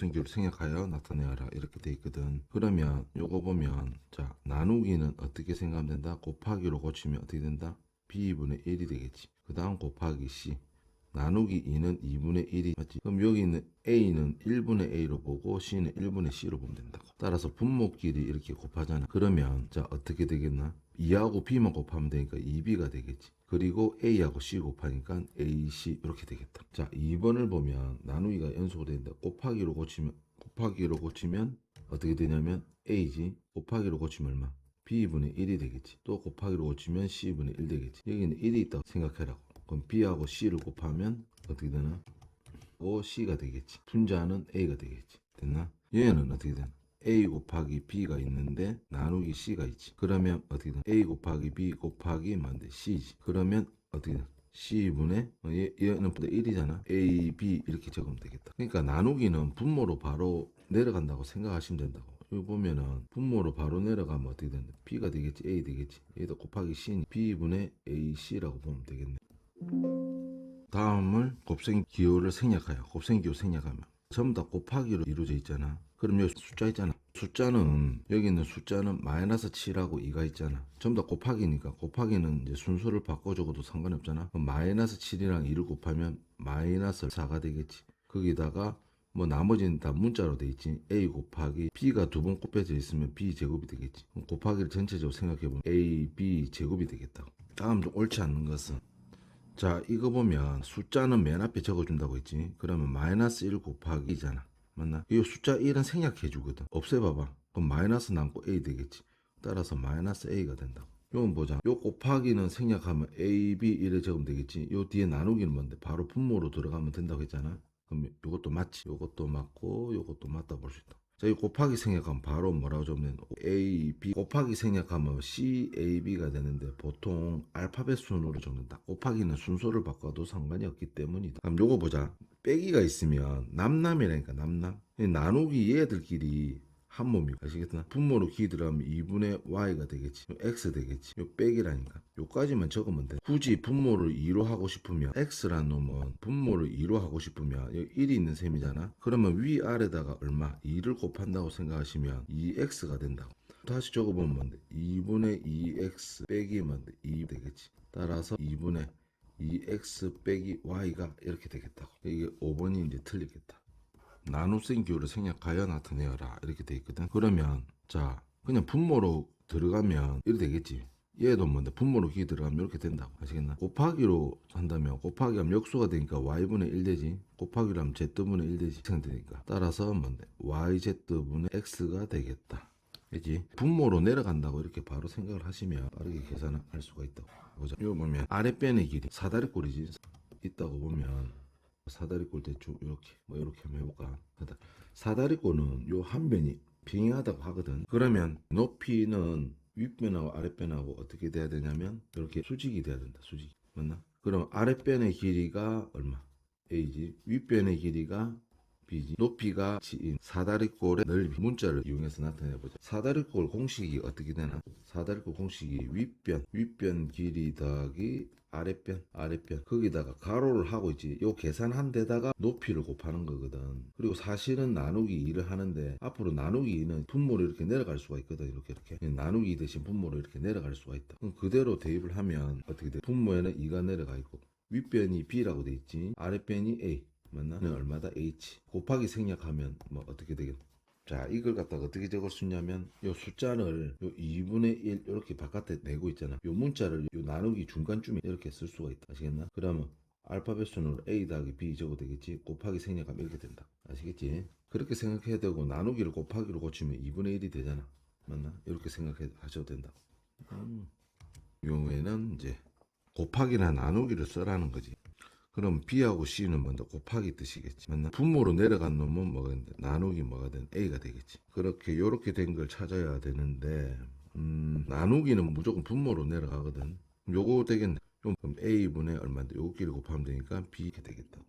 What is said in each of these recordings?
곱셈기호를 생략하여 나타내어라 이렇게 돼 있거든. 그러면 요거 보면 자 나누기는 어떻게 생각하면 된다? 곱하기로 고치면 어떻게 된다? b분의 1이 되겠지. 그 다음 곱하기 c 나누기 2는 2분의 1이 맞지? 그럼 여기 있는 a는 1분의 a로 보고 c는 1분의 c로 보면 된다고. 따라서 분모끼리 이렇게 곱하잖아. 그러면 자 어떻게 되겠나? 2하고 b만 곱하면 되니까 2b가 되겠지. 그리고 a하고 c 곱하니까 ac 이렇게 되겠다. 자 2번을 보면 나누기가 연속으로 되는데 곱하기로 고치면 어떻게 되냐면 a지. 곱하기로 고치면 얼마? b분의 1이 되겠지. 또 곱하기로 고치면 c분의 1 되겠지. 여기는 1이 있다고 생각해라고. 그럼 b하고 c를 곱하면 어떻게 되나? O C가 되겠지. 분자는 A가 되겠지. 됐나? 얘는 어떻게 되나? A 곱하기 B가 있는데 나누기 C가 있지. 그러면 어떻게 되나? A 곱하기 B 곱하기 만데 C지. 그러면 어떻게 되나? C분의 얘는 1이잖아. A, B 이렇게 적으면 되겠다. 그러니까 나누기는 분모로 바로 내려간다고 생각하시면 된다고. 여기 보면은 분모로 바로 내려가면 어떻게 된다? B가 되겠지. A 되겠지. 얘도 곱하기 C니 B분의 AC라고 보면 되겠네. 다음을 곱셈기호를 생략하여 곱셈기호 생략하면 전부 다 곱하기로 이루어져 있잖아. 그럼 여기 숫자 있잖아. 숫자는 여기 있는 숫자는 마이너스 7하고 2가 있잖아. 전부 다 곱하기니까 곱하기는 이제 순서를 바꿔 적어도 상관이 없잖아. 그럼 마이너스 7이랑 2를 곱하면 마이너스 4가 되겠지. 거기다가 뭐 나머지는 다 문자로 돼 있지. a 곱하기 b가 두 번 곱해져 있으면 b 제곱이 되겠지. 곱하기를 전체적으로 생각해보면 a, b 제곱이 되겠다. 다음 좀 옳지 않는 것은 자 이거 보면 숫자는 맨 앞에 적어준다고 했지. 그러면 마이너스 1 곱하기 2잖아. 맞나? 이 숫자 1은 생략해 주거든. 없애봐봐. 그럼 마이너스 남고 a 되겠지. 따라서 마이너스 a가 된다고. 요건 보자. 요 곱하기는 생략하면 a, b 이래 적으면 되겠지. 요 뒤에 나누기는 뭔데? 바로 분모로 들어가면 된다고 했잖아. 그럼 요것도 맞지. 요것도 맞고 요것도 맞다 볼 수 있다. 자, 이 곱하기 생략하면 바로 뭐라고 적으면 A, B 곱하기 생략하면 C, A, B가 되는데 보통 알파벳 순으로 적는다. 곱하기는 순서를 바꿔도 상관이 없기 때문이다. 그럼 요거 보자. 빼기가 있으면 남남이라니까 남남. 나누기 얘들끼리 한 몸이고 아시겠나? 분모로 기 들어가면 2분의 y가 되겠지. x 되겠지. 요 빼기라니까. 요까지만 적으면 돼. 굳이 분모를 2로 하고 싶으면 x란 놈은 분모를 2로 하고 싶으면 여기 1이 있는 셈이잖아. 그러면 위아래다가 얼마? 2를 곱한다고 생각하시면 2x가 된다고. 다시 적어보면 뭔데? 2분의 2x 빼기 뭔데? 2 되겠지. 따라서 2분의 2x 빼기 y가 이렇게 되겠다고. 이게 5번이 이제 틀리겠다. 나눗셈 기호를 생략하여 나타내어라 이렇게 돼 있거든. 그러면 자 그냥 분모로 들어가면 이렇게 되겠지. 얘도 뭔데 분모로 기 들어가면 이렇게 된다고. 아시겠나? 곱하기로 한다면 곱하기 하면 역수가 되니까 y분의 1 되지. 곱하기로 하면 z분의 1 되지. 되니까 따라서 뭔데 yz분의 x가 되겠다. 그지? 분모로 내려간다고 이렇게 바로 생각을 하시면 빠르게 계산할 수가 있다고. 보자. 이거 보면 아랫변의 길이 사다리꼴이지 있다고 보면 사다리꼴 대충 이렇게 한번 해볼까. 사다리꼴은 요 한 변이 평행하다고 하거든. 그러면 높이는 윗변하고 아랫변하고 어떻게 돼야 되냐면 이렇게 수직이 돼야 된다. 수직 맞나? 그럼 아랫변의 길이가 얼마? a지. 윗변의 길이가 b지. 높이가 c인 사다리꼴의 넓이 문자를 이용해서 나타내보자. 사다리꼴 공식이 어떻게 되나? 사다리꼴 공식이 윗변 길이 더하기 아랫변 거기다가 가로를 하고 있지. 요 계산한 데다가 높이를 곱하는 거거든. 그리고 사실은 나누기 2를 하는데 앞으로 나누기 2는 분모로 이렇게 내려갈 수가 있거든. 이렇게 나누기 2 대신 분모로 이렇게 내려갈 수가 있다. 그럼 그대로 대입을 하면 어떻게 돼? 분모에는 2가 내려가 있고 윗변이 b라고 돼 있지. 아랫변이 a 맞나? 얼마다 h 곱하기 생략하면 뭐 어떻게 되겠나? 자 이걸 갖다가 어떻게 적을 수 있냐면 요 숫자를 요 2분의 1 이렇게 바깥에 내고 있잖아. 요 문자를 요 나누기 중간쯤에 이렇게 쓸 수가 있다. 아시겠나? 그러면 알파벳 순으로 a 더하기 b 적어도 되겠지. 곱하기 생략하면 이렇게 된다. 아시겠지? 그렇게 생각해야 되고 나누기를 곱하기로 고치면 2분의 1이 되잖아. 맞나? 이렇게 생각하셔도 된다. 이 경우에는 이제 곱하기나 나누기를 써라는 거지. 그럼 B하고 C는 먼저 곱하기 뜻이겠지. 맞나? 분모로 내려간 놈은 뭐가 되는데 나누기 뭐가 되는 A가 되겠지. 그렇게 요렇게 된 걸 찾아야 되는데 나누기는 무조건 분모로 내려가거든. 요거 되겠네. 그럼 A분의 얼마인데 요거끼리 곱하면 되니까 B 이렇게 되겠다.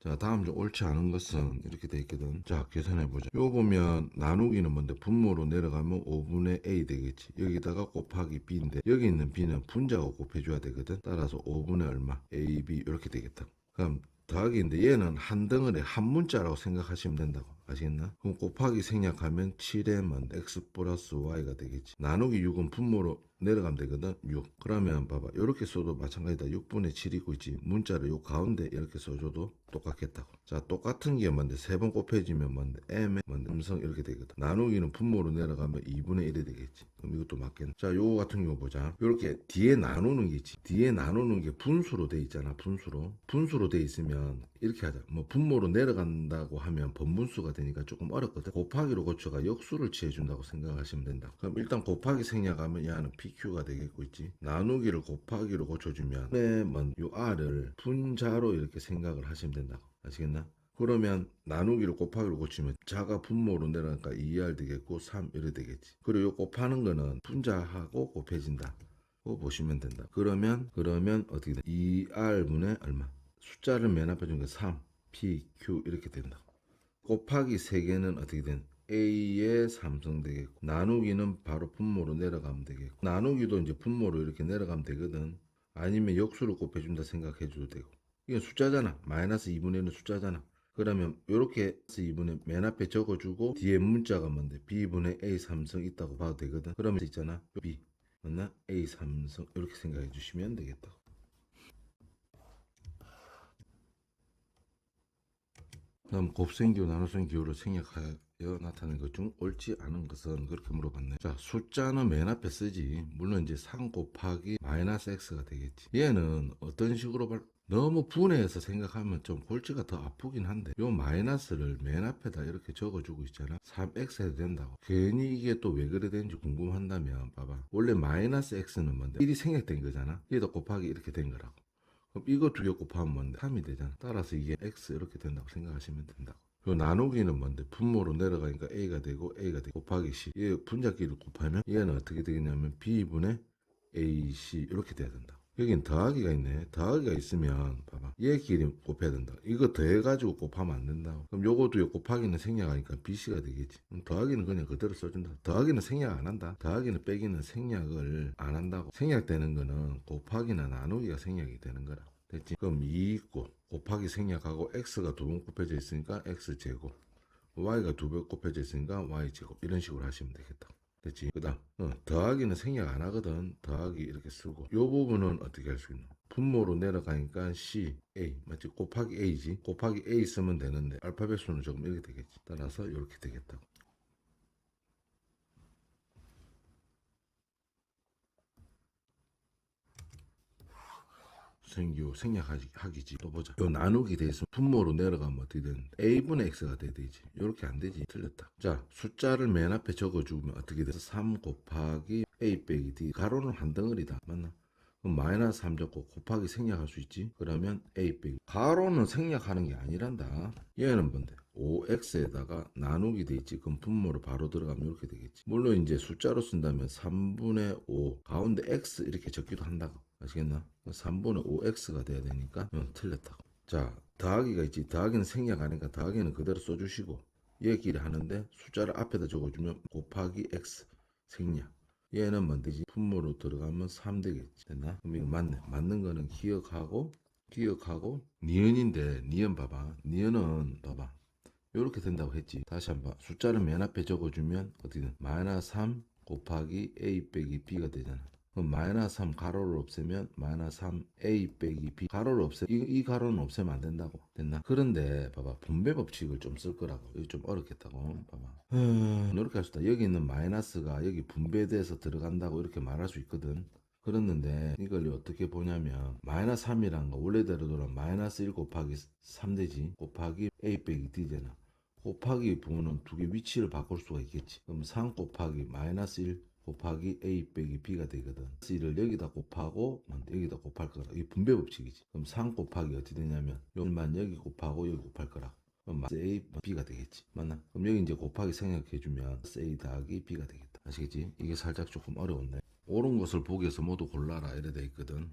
자 다음 좀 옳지 않은 것은 이렇게 돼 있거든. 자 계산해보자. 요 보면 나누기는 뭔데 분모로 내려가면 5분의 a 되겠지. 여기다가 곱하기 b인데 여기 있는 b는 분자가 곱해줘야 되거든. 따라서 5분의 얼마 a, b 이렇게 되겠다. 그럼 더하기인데 얘는 한 덩어리 한 문자라고 생각하시면 된다고. 아시겠나? 그럼 곱하기 생략하면 7m은 x 플러스 y가 되겠지. 나누기 6은 분모로 내려가면 되거든. 6. 그러면 봐봐. 이렇게 써도 마찬가지다. 6분의 7이고 있지. 문자를 요 가운데 이렇게 써줘도 똑같겠다고. 자, 똑같은 게 뭔데? 3번 곱해지면 뭔데? m의 뭔데? 음성 이렇게 되거든. 나누기는 분모로 내려가면 2분의 1이 되겠지. 그럼 이것도 맞겠네. 자, 요거 같은 경우 보자. 요렇게 뒤에 나누는 게 있지. 뒤에 나누는 게 분수로 돼 있잖아. 분수로 돼 있으면 이렇게 하자. 뭐 분모로 내려간다고 하면 번분수가 되니까 조금 어렵거든. 곱하기로 고쳐가 역수를 취해준다고 생각하시면 된다. 그럼 일단 곱하기 생략하면 얘는 PQ가 되겠고 있지. 나누기를 곱하기로 고쳐주면 요 R을 분자로 이렇게 생각을 하시면 된다고. 아시겠나? 그러면 나누기를 곱하기로 고치면 자가 분모로 내려가니까 2R 되겠고 3 이래 되겠지. 그리고 요 곱하는 거는 분자하고 곱해진다. 고 보시면 된다. 그러면 어떻게 돼? 2R분의 얼마? 숫자를 맨 앞에 준 게 3, P, Q 이렇게 된다. 곱하기 3개는 어떻게 된? A의 삼성 되겠고 나누기는 바로 분모로 내려가면 되겠고 나누기도 이제 분모로 이렇게 내려가면 되거든. 아니면 역수를 곱해준다 생각해 줘도 되고 이건 숫자잖아. 마이너스 2분의 1은 숫자잖아. 그러면 이렇게 2분의 맨 앞에 적어주고 뒤에 문자가 뭔데? B분의 A 삼성 있다고 봐도 되거든. 그러면 있잖아. B 맞나? A 삼성 이렇게 생각해 주시면 되겠다. 다음 곱셈기호 나눗셈 기호를 생략하여 나타낸 것 중 옳지 않은 것은 그렇게 물어봤네. 자, 숫자는 맨 앞에 쓰지. 물론 이제 3 곱하기 마이너스 x가 되겠지. 얘는 어떤 식으로 너무 분해해서 생각하면 좀 골치가 더 아프긴 한데 요 마이너스를 맨 앞에다 이렇게 적어주고 있잖아. 3x 해도 된다고. 괜히 이게 또 왜 그래 되는지 궁금한다면 봐봐. 원래 마이너스 x는 뭔데? 1이 생략된 거잖아. 얘도 곱하기 이렇게 된 거라고. 그럼 이거 두 개 곱하면 뭔데? 3이 되잖아. 따라서 이게 x 이렇게 된다고 생각하시면 된다고. 요 나누기는 뭔데? 분모로 내려가니까 a가 되고 a가 되고 곱하기 c. 얘 분자끼리 곱하면 얘는 어떻게 되겠냐면 b분의 ac 이렇게 돼야 된다. 여긴 더하기가 있네. 더하기가 있으면 봐봐. 얘끼리 곱해야 된다. 이거 더해가지고 곱하면 안 된다고. 그럼 요것도 요 곱하기는 생략하니까 bc가 되겠지. 그럼 더하기는 그냥 그대로 써준다. 더하기는 생략 안 한다. 더하기는 빼기는 생략을 안 한다고. 생략되는 거는 곱하기나 나누기가 생략이 되는 거라. 됐지? 그럼 2 있고 곱하기 생략하고 x가 두 번 곱해져 있으니까 x제곱 y가 두 번 곱해져 있으니까 y제곱 이런 식으로 하시면 되겠다. 됐지? 그 다음 더하기는 생략 안 하거든. 더하기 이렇게 쓰고 요 부분은 어떻게 할 수 있노? 분모로 내려가니까 C, A 맞지? 곱하기 A지. 곱하기 A 쓰면 되는데 알파벳 수는 조금 이렇게 되겠지. 따라서 이렇게 되겠다. 생략하기지. 또 보자. 요 나누기 돼 있으면 분모로 내려가면 어떻게 되는? a분의 x가 돼야 되지. 이렇게 안 되지. 틀렸다. 자, 숫자를 맨 앞에 적어주면 어떻게 돼? 3 곱하기 a 빼기 d. 가로는 한 덩어리다. 맞나? 그럼 마이너스 3 적고 곱하기 생략할 수 있지. 그러면 a 빼기. 가로는 생략하는 게 아니란다. 얘는 뭔데? 5x에다가 나누기 돼 있지. 그럼 분모로 바로 들어가면 이렇게 되겠지. 물론 이제 숫자로 쓴다면 3분의 5 가운데 x 이렇게 적기도 한다고. 아시겠나? 3분의 5x가 돼야 되니까 틀렸다고. 자, 더하기가 있지. 더하기는 생략 안 하니까 더하기는 그대로 써주시고 얘끼리 하는데 숫자를 앞에다 적어주면 곱하기 x 생략. 얘는 뭔데지? 분모로 들어가면 3 되겠지. 됐나? 그럼 이거 맞네. 맞는 거는 기억하고 니은인데 니은 봐봐. 니은은 봐봐. 이렇게 된다고 했지. 다시 한번 숫자를 맨 앞에 적어주면 어떻게 마이너스 3 곱하기 a 빼기 b가 되잖아. 그럼 마이너스 3 가로를 없애면 마이너스 3a 빼기 b 가로를 이 가로는 없애면 안 된다고. 됐나? 그런데 봐봐 분배 법칙을 좀 쓸 거라고. 이거 좀 어렵겠다고. 봐봐. 이렇게 할 수 있다. 여기 있는 마이너스가 여기 분배돼서 들어간다고 이렇게 말할 수 있거든. 그랬는데 이걸 어떻게 보냐면 마이너스 3이란 거 원래대로 돌아면 마이너스 1 곱하기 3 되지. 곱하기 a 빼기 d잖아. 곱하기 부분은 두 개 위치를 바꿀 수가 있겠지. 그럼 3 곱하기 마이너스 1 곱하기 a 빼기 b가 되거든. 1을 여기다 곱하고 여기다 곱할 거라. 이게 분배 법칙이지. 그럼 3 곱하기 어떻게 되냐면 1만 여기 곱하고 여기 곱할 거라. 그럼 a b가 되겠지. 맞나? 그럼 여기 이제 곱하기 생략해주면 a 더하기 b가 되겠다. 아시겠지? 이게 살짝 조금 어려웠네. 옳은 것을 보기 위해서 모두 골라라 이래 돼 있거든.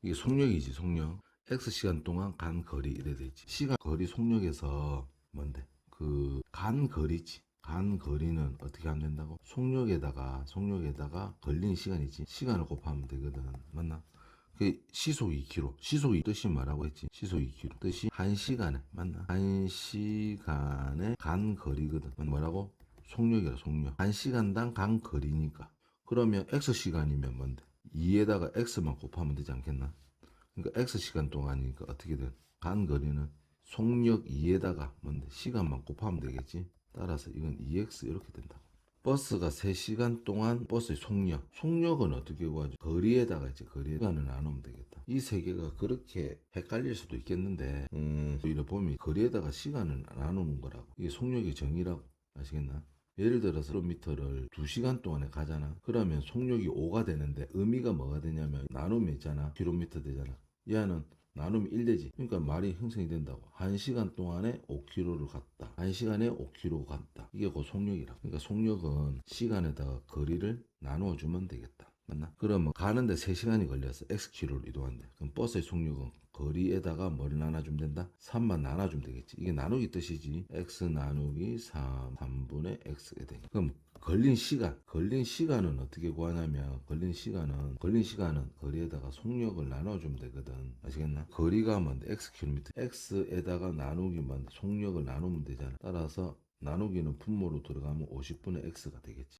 이게 속력이지 속력. x시간 동안 간 거리 이래 돼 있지. 시간 거리 속력에서 뭔데? 그 간 거리지. 간 거리는 어떻게 하면 된다고? 속력에다가 걸리는 시간이지. 시간을 곱하면 되거든. 맞나? 그 시속 2km. 시속 뜻이 뭐라고 했지? 시속 2km. 뜻이 1시간에 맞나? 1시간에 간 거리거든. 뭐라고? 속력이라 속력. 1시간당 간 거리니까. 그러면 X시간이면 뭔데? 2에다가 X만 곱하면 되지 않겠나? 그러니까 X시간 동안이니까 어떻게 돼? 간 거리는 속력 2에다가 뭔데? 시간만 곱하면 되겠지? 따라서 이건 2X 이렇게 된다. 버스가 3시간 동안 버스의 속력은 어떻게 구하지? 거리에다가 이제 거리 시간을 나누면 되겠다. 이 세 개가 그렇게 헷갈릴 수도 있겠는데 오히려 보면 거리에다가 시간을 나누는 거라고. 이게 속력의 정의라고. 아시겠나? 예를 들어서 킬로미터를 2시간 동안에 가잖아. 그러면 속력이 5가 되는데 의미가 뭐가 되냐면 나누면 있잖아. 킬로미터 되잖아. 얘는 나누면 1 되지. 그러니까 말이 형성이 된다고. 1시간 동안에 5km를 갔다. 1시간에 5km 갔다. 이게 그 속력이라. 그러니까 속력은 시간에다가 거리를 나누어주면 되겠다. 맞나? 그러면 가는데 3시간이 걸려서 X키로를 이동한대. 그럼 버스의 속력은 거리에다가 뭐를 나눠주면 된다? 3만 나눠주면 되겠지. 이게 나누기 뜻이지. X 나누기 3분의 X가 되니. 그럼 걸린 시간은 어떻게 구하냐면 걸린 시간은 거리에다가 속력을 나눠주면 되거든. 아시겠나? 거리가 뭔데? X킬로미터. X에다가 나누기 뭔데? 속력을 나누면 되잖아. 따라서 나누기는 분모로 들어가면 50분의 X가 되겠지.